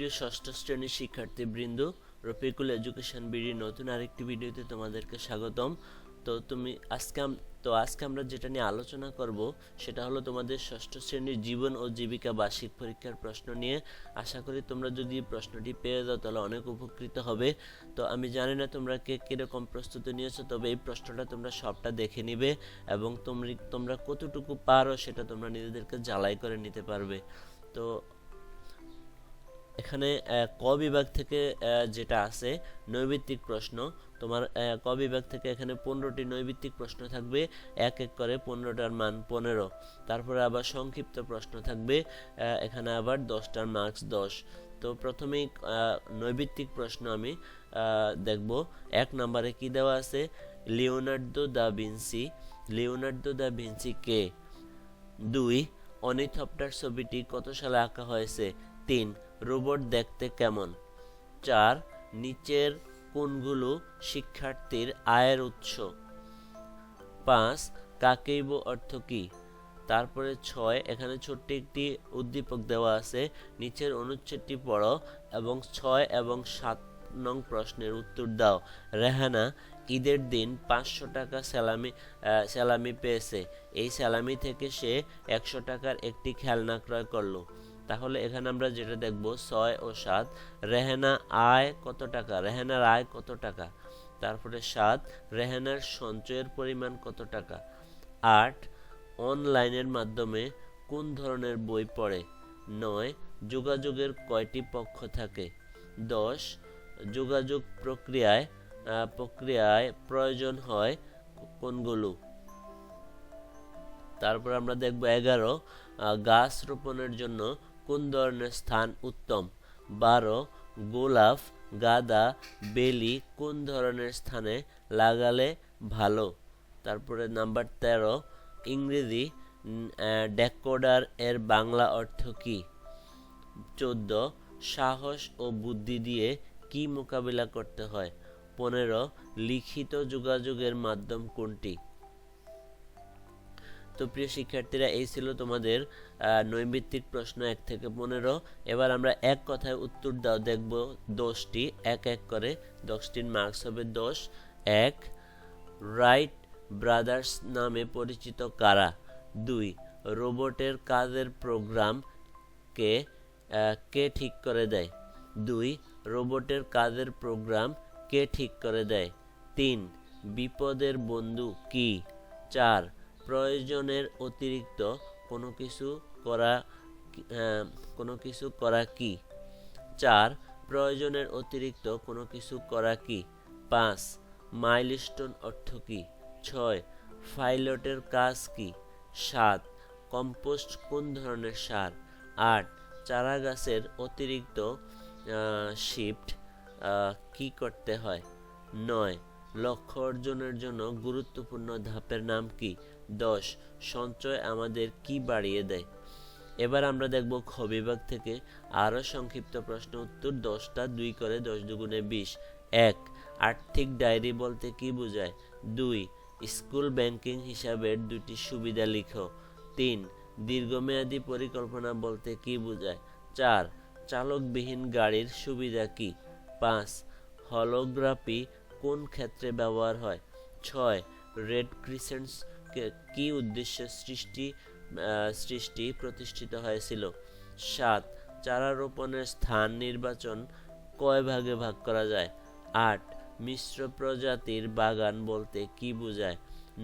প্রিয় ষষ্ঠ শ্রেণীর শিক্ষার্থীবৃন্দ, রফিকুল এডুকেশন বিডির নতুন আরেকটি ভিডিওতে তোমাদেরকে স্বাগতম। আজকে আমরা যেটা নিয়ে আলোচনা করব সেটা হলো তোমাদের ষষ্ঠ শ্রেণীর জীবন ও জীবিকা বার্ষিক পরীক্ষার প্রশ্ন নিয়ে। আশা করি তোমরা যদি প্রশ্নটি পেয়ে যাও তাহলে অনেক উপকৃত হবে। তো আমি জানি না তোমরা কে কীরকম প্রস্তুতি নিয়েছো, তবে এই প্রশ্নটা তোমরা সবটা দেখে নিবে এবং তোমরা কতটুকু পারো সেটা তোমরা নিজেদেরকে ঝালাই করে নিতে পারবে। তো এখানে ক বিভাগ থেকে যেটা আছে নৈবিত্তিক প্রশ্ন, তোমার ক বিভাগ থেকে এখানে 15টি নৈবিত্তিক প্রশ্ন থাকবে, এক এক করে 15টার মান 15। তারপরে আবার সংক্ষিপ্ত প্রশ্ন থাকবে, এখানে আবার 10টার মার্কস 10। তো প্রথমেই নৈবিত্তিক প্রশ্ন আমি দেখব। 1 নম্বরে কি দেওয়া আছে? লিওনার্দো দা ভিঞ্চি কে? 2 অর্নিথপটার ছবিটি কত সালে আঁকা হয়েছে? 3 রোবট দেখতে কেমন? 4 নিচের কোনগুলো শিক্ষার্থীর আয়ের উৎস? 5 কাকেইব অর্থ কী? তারপরে 6 এখানে ছোট্ট একটি উদ্দীপক দেওয়া আছে, নিচের অনুচ্ছেদটি পড়ো এবং 6 এবং 7 নং প্রশ্নের উত্তর দাও। রেহানা ঈদের দিন 500 টাকা স্যালামি পেয়েছে, এই স্যালামি থেকে সে 100 টাকার একটি খেলনা ক্রয় করলো। তাহলে এখানে আমরা যেটা দেখব 6 ও 7, রেহানার আয় কত টাকা? তারপরে 7 রেহানার সঞ্চয়ের পরিমাণ কত টাকা? 8 অনলাইনের মাধ্যমে কোন ধরনের বই পড়ে? 9 যোগাযোগের কয়টি পক্ষ থাকে? 10 যোগাযোগ প্রক্রিয়ায় প্রয়োজন হয় কোনগুলো? তারপর আমরা দেখব 11 গাছ রোপণের জন্য কোন ধরনের স্থান উত্তম? 12 গোলাপ, গাঁদা, বেলি কোন ধরনের স্থানে লাগালে ভালো? তারপরে নাম্বার 13 ইংরেজি ডেকোডার এর বাংলা অর্থ কী? 14 সাহস ও বুদ্ধি দিয়ে কি মোকাবিলা করতে হয়? 15 লিখিত যোগাযোগের মাধ্যম কোনটি? তো প্রিয় শিক্ষার্থীরা, এই ছিল তোমাদের নৈমিত্তিক প্রশ্ন 1 থেকে 15। এবার আমরা এক কথায় উত্তর দাও দেখব 10টি, এক এক করে 10টির মার্কস হবে 10। 1 রাইট ব্রাদার্স নামে পরিচিত কারা? 2 রোবটের কাজের প্রোগ্রাম কে ঠিক করে দেয়? 2 রোবটের কাজের প্রোগ্রাম কে ঠিক করে দেয়? 3 বিপদের বন্ধু কি? 4 প্রয়োজনের অতিরিক্ত কোনো কিছু করা কি? 4 প্রয়োজনের অতিরিক্ত কোনো কিছু করা কি? 5 মাইলস্টোন অর্থ কি? 6 পাইলটের কাজ কি? 7 কম্পোস্ট কোন ধরনের সার? 8 চারা গাছের অতিরিক্ত শিফট কি করতে হয়? 9 লক্ষ্য অর্জনের জন্য গুরুত্বপূর্ণ ধাপের নাম কি? 10 সঞ্চয় আমাদের কি বাড়িয়ে দেয়? এবার আমরা দেখব খ বিভাগ থেকে আরও সংক্ষিপ্ত প্রশ্ন উত্তর 10টা, 2 করে 10 দুগুণে 20। 1 আর্থিক ডায়েরি বলতে কি বোঝায়? 2 স্কুল ব্যাংকিং হিসাবের 2টি সুবিধা লিখো। 3 দীর্ঘমেয়াদী পরিকল্পনা বলতে কি বোঝায়? 4 চালকবিহীন গাড়ির সুবিধা কি? 5 হলোগ্রাফি কোন ক্ষেত্রে ব্যবহার হয়? 6 রেড ক্রিসেন্টস কি উদ্দেশ্যে প্রতিষ্ঠিত হয়েছিল? 7 চারা রোপণের স্থান নির্বাচন কয় ভাগে ভাগ করা যায়? 8 মিশ্র প্রজাতির বাগান বলতে কি বোঝায়?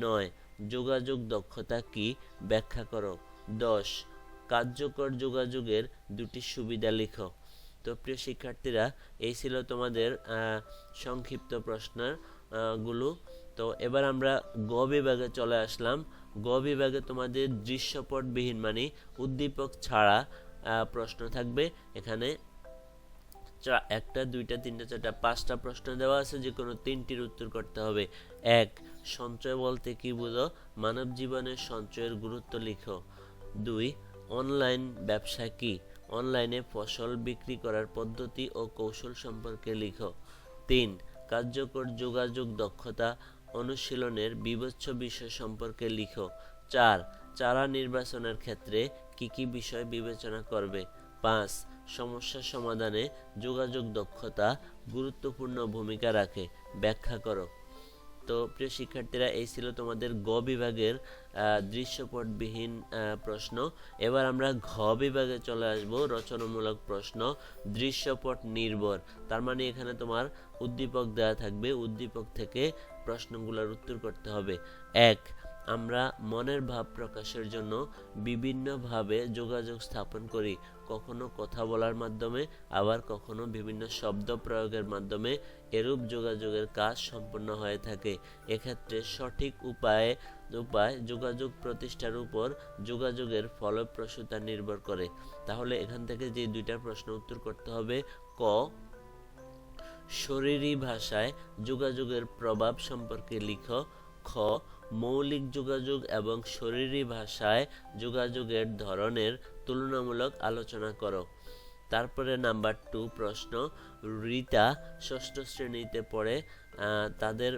9 যোগাযোগ দক্ষতা কি ব্যাখ্যা করো। 10 কার্যকর যোগাযোগের 2টি সুবিধা লিখো। তো প্রিয় শিক্ষার্থীরা, এই ছিল তোমাদের সংক্ষিপ্ত প্রশ্নের গুলো। তো এবার আমরা গ বিভাগে চলে আসলাম। গ বিভাগে তোমাদের দৃশ্যপটবিহীন মানে উদ্দীপক ছাড়া প্রশ্ন থাকবে। এখানে 1টা 2টা 3টা 4টা 5টা প্রশ্ন দেওয়া আছে, যে কোনো 3টির উত্তর করতে হবে। 1 সঞ্চয় বলতে কি বুঝো? মানব জীবনের সঞ্চয়ের গুরুত্ব লিখো। 2 অনলাইন ব্যবসা কি? অনলাইনে ফসল বিক্রি করার পদ্ধতি ও কৌশল সম্পর্কে লিখো। 3 কার্যকর যোগাযোগ দক্ষতা অনুশীলনের বিবেচ্য বিষয় সম্পর্কে লিখো। 4 চারা নির্বাচনের ক্ষেত্রে কি কি বিষয় বিবেচনা করবে? 5 সমস্যা সমাধানে যোগাযোগ দক্ষতা গুরুত্বপূর্ণ ভূমিকা রাখে? ব্যাখ্যা করো। তো প্রিয় শিক্ষার্থীরা, এই ছিল তোমাদের গ বিভাগের দৃশ্যপটবিহীন প্রশ্ন। এবার আমরা ঘ বিভাগে চলে আসব, রচনামূলক প্রশ্ন দৃশ্যপট নির্ভর। তার মানে এখানে তোমার উদ্দীপক দেওয়া থাকবে, উদ্দীপক থেকে প্রশ্নগুলোর উত্তর করতে হবে। 1. আমরা মনের ভাব প্রকাশের জন্য বিভিন্নভাবে যোগাযোগ স্থাপন করি, কখনো কথা বলার মাধ্যমে, আবার কখনো বিভিন্ন শব্দ প্রয়োগের মাধ্যমে এরূপ যোগাযোগের কাজ সম্পন্ন হয়ে থাকে। এক্ষেত্রে সঠিক উপায় যোগাযোগ প্রতিষ্ঠার উপর যোগাযোগের ফলপ্রসূতা নির্ভর করে। তাহলে এখান থেকে যে দুইটা প্রশ্ন উত্তর করতে হবে। ক. শরীরী ভাষায় যোগাযোগের প্রভাব সম্পর্কে লিখো। খ. মৌলিক যোগাযোগ এবং শরীরী ভাষায় যোগাযোগের ধরনের তুলনামূলক আলোচনা করো। তারপরে নাম্বার 2 প্রশ্ন, রীতা ষষ্ঠ শ্রেণীতে পড়ে। তাদের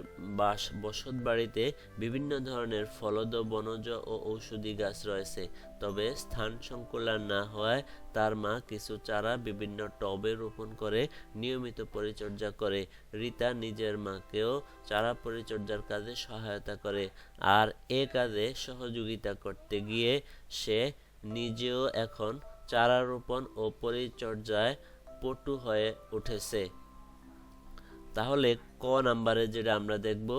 বসত বাড়িতে বিভিন্ন ধরনের ফলদ, বনজ ও ঔষধি গাছ রয়েছে, তবে স্থান সংকুলান না হওয়ায় তার মা কিছু চারা বিভিন্ন টবে রোপণ করে নিয়মিত পরিচর্যা করে। রীতা নিজের মাকেও চারা পরিচর্যার কাজে সহায়তা করে, আর এ কাজে সহযোগিতা করতে গিয়ে সে নিজেও এখন চারা রোপণ ও পরিচর্যায় পটু হয়ে উঠেছে। তাহলে ক নাম্বারে যেটা আমরা দেখব,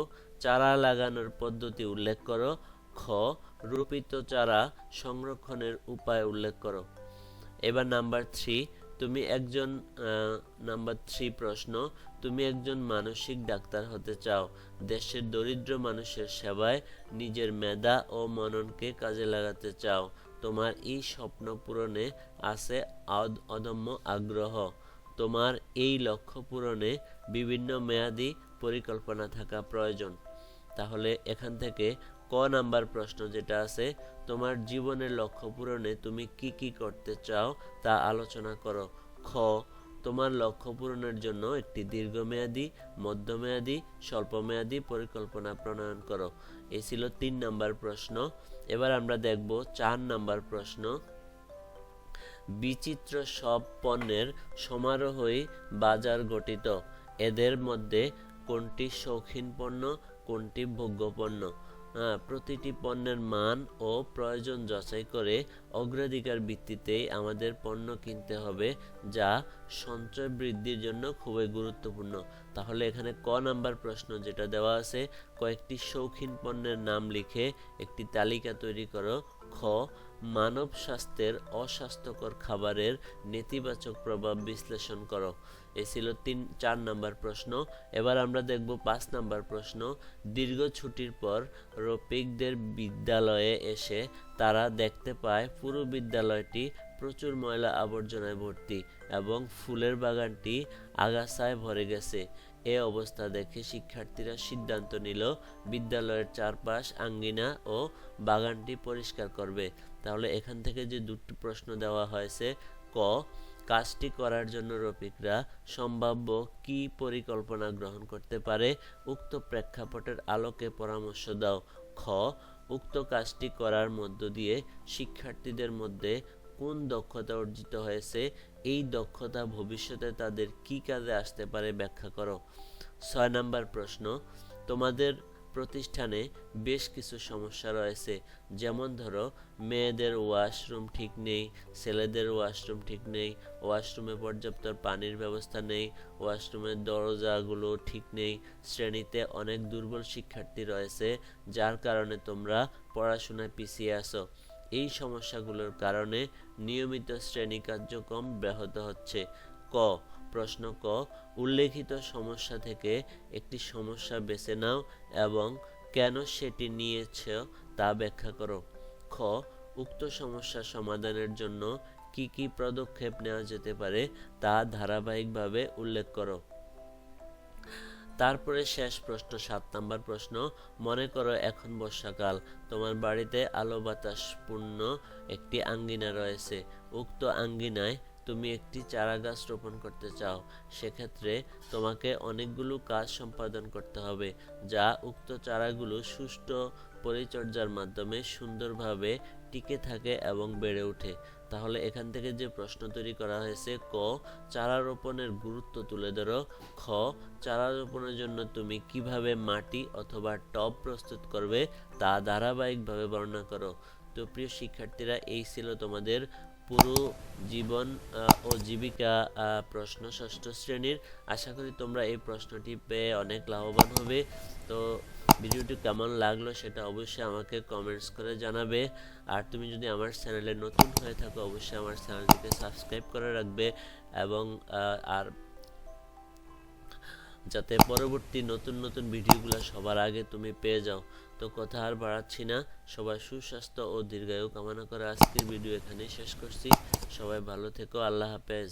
চারা লাগানোর পদ্ধতি উল্লেখ করো। খ. রোপিত চারা সংরক্ষণের উপায় উল্লেখ করো। এবার নাম্বার 3 প্রশ্ন, তুমি একজন মানসিক ডাক্তার হতে চাও, দেশের দরিদ্র মানুষের সেবায় নিজের মেধা ও মননকে কাজে লাগাতে চাও, তোমার এই স্বপ্ন পূরণে আছে অদম্য আগ্রহ, তোমার এই লক্ষ্য পূরণে বিভিন্ন মেয়াদী পরিকল্পনা থাকা প্রয়োজন। তাহলে এখান থেকে ক নাম্বার প্রশ্ন যেটা আছে, তোমার জীবনের লক্ষ্য পূরণে তুমি কি কি করতে চাও তা আলোচনা করো। খ. তোমার লক্ষ্য পূরণের জন্য একটি দীর্ঘমেয়াদী, মধ্যমেয়াদী, স্বল্পমেয়াদী পরিকল্পনা প্রণয়ন করো। এই ছিল 3 নাম্বার প্রশ্ন। এবার আমরা দেখব 4 নাম্বার প্রশ্ন, বিচিত্র সব পণ্যের সমারোহই বাজার গঠিত, এদের মধ্যে কোনটি শৌখিন পণ্য, কোনটি ভোগ্য পণ্য? প্রতিটি পণ্যের মান ও প্রয়োজন যাচাই করে অগ্রাধিকার ভিত্তিতেই আমাদের পণ্য কিনতে হবে, যা সঞ্চয় বৃদ্ধির জন্য খুবই গুরুত্বপূর্ণ। তাহলে এখানে ক নাম্বার প্রশ্ন যেটা দেওয়া আছে, কয়েকটি শৌখিন পণ্যের নাম লিখে একটি তালিকা তৈরি করো। খ. মানব স্বাস্থ্যের অস্বাস্থ্যকর খাবারের নেতিবাচক প্রভাব বিশ্লেষণ করো। এই ছিল 4 নাম্বার প্রশ্ন। এবার আমরা দেখব 5 নাম্বার প্রশ্ন, দীর্ঘ ছুটির পর রফিকদের বিদ্যালয়ে এসে তারা দেখতে পায় পুরো বিদ্যালয়টি প্রচুর ময়লা আবর্জনায় ভর্তি এবং ফুলের বাগানটি আগাছায় ভরে গেছে। এ অবস্থা দেখে শিক্ষার্থীরা সিদ্ধান্ত নিল বিদ্যালয়ের চারপাশ, আঙ্গিনা ও বাগানটি পরিষ্কার করবে। তাহলে এখান থেকে যে দুটি প্রশ্ন দেওয়া হয়েছে, ক. কাজটি করার জন্য রফিকরা সম্ভাব্য কি পরিকল্পনা গ্রহণ করতে পারে, উক্ত প্রেক্ষাপটের আলোকে পরামর্শ দাও। খ. উক্ত কাজটি করার মধ্য দিয়ে শিক্ষার্থীদের মধ্যে কোন দক্ষতা অর্জিত হয়েছে, এই দক্ষতা ভবিষ্যতে তাদের কি কাজে আসতে পারে ব্যাখ্যা করো। 6 নাম্বার প্রশ্ন, তোমাদের প্রতিষ্ঠানে বেশ কিছু সমস্যা রয়েছে, যেমন ধরো মেয়েদের ওয়াশরুম ঠিক নেই, ছেলেদের ওয়াশরুম ঠিক নেই, ওয়াশরুমে পর্যাপ্ত পানির ব্যবস্থা নেই, ওয়াশরুমের দরজাগুলো ঠিক নেই, শ্রেণীতে অনেক দুর্বল শিক্ষার্থী রয়েছে, যার কারণে তোমরা পড়াশোনায় পিছিয়ে আছো। এই সমস্যাগুলোর কারণে নিয়মিত শ্রেণী কার্যক্রম ব্যাহত হচ্ছে। ক. প্রশ্ন ক. উল্লেখিত সমস্যা থেকে একটি সমস্যা বেছে নাও এবং কেন সেটি নিয়েছ তা ব্যাখ্যা করো। খ. উক্ত সমস্যা সমাধানের জন্য কি কি পদক্ষেপ নেওয়া যেতে পারে তা ধারাবাহিকভাবে উল্লেখ করো। তারপরে শেষ প্রশ্ন 7 নাম্বার প্রশ্ন, মনে করো এখন বর্ষাকাল, তোমার বাড়িতে আলো বাতাস পূর্ণ একটি আঙ্গিনা রয়েছে, উক্ত আঙ্গিনায় তুমি একটি চারা গাছ রোপণ করতে চাও। সেক্ষেত্রে তোমাকে অনেকগুলো কাজ সম্পাদন করতে হবে, যা উক্ত চারাগুলো সুষ্ঠু পরিচর্যার মাধ্যমে সুন্দরভাবে টিকে থাকে এবং বেড়ে ওঠে। তাহলে এখান থেকে যে প্রশ্ন তৈরি করা হয়েছে, ক চারা রোপণের গুরুত্ব তুলে ধরো। খ চারা রোপণের জন্য তুমি কিভাবে মাটি অথবা টব প্রস্তুত করবে তা ধারাবাহিকভাবে বর্ণনা করো। তো প্রিয় শিক্ষার্থীরা, এই ছিল তোমাদের পুরো জীবন ও জীবিকা প্রশ্ন ষষ্ঠ শ্রেণীর। আশা করি তোমরা এই প্রশ্নটি পেয়ে অনেক লাভবান হবে। তো ভিডিওটি কেমন লাগলো সেটা অবশ্যই আমাকে কমেন্টস করে জানাবে। আর তুমি যদি আমার চ্যানেলে নতুন হয়ে থাকো অবশ্যই আমার চ্যানেলটিকে সাবস্ক্রাইব করে রাখবে, এবং আর যাতে পরবর্তী নতুন নতুন ভিডিওগুলো সবার আগে তুমি পেয়ে যাও। তো কথা আর বাড়াচ্ছি না, সবাই সুস্বাস্থ্য ও দীর্ঘায়ু কামনা করে আজকের ভিডিও এখানেই শেষ করছি। সবাই ভালো থেকো, আল্লাহ হাফেজ।